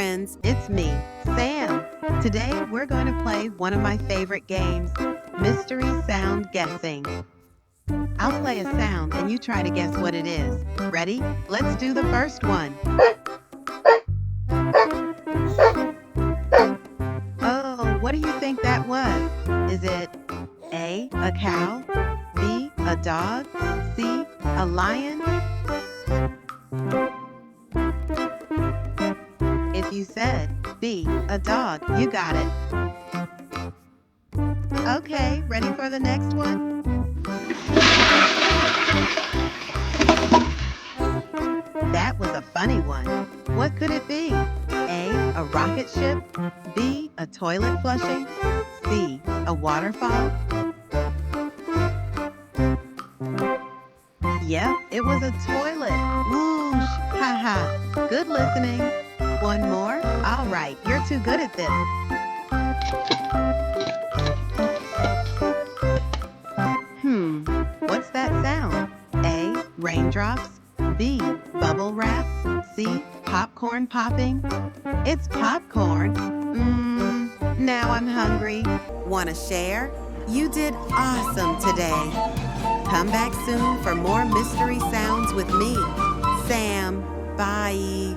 friends, it's me, Sam. Today we're going to play one of my favorite games, Mystery Sound Guessing. I'll play a sound and you try to guess what it is. Ready? Let's do the first one. Oh, what do you think that was? Is it A, a cow, B, a dog, C, a lion? If you said B, a dog, you got it. Okay, ready for the next one? That was a funny one. What could it be? A rocket ship, B, a toilet flushing, C, a waterfall? Yep, it was a toilet. Whoosh, ha. Good listening. One more? All right, you're too good at this. What's that sound? A, raindrops, B, bubble wrap, C, popcorn popping? It's popcorn. Now I'm hungry. Want to share? You did awesome today. Come back soon for more mystery sounds with me, Sam. Bye.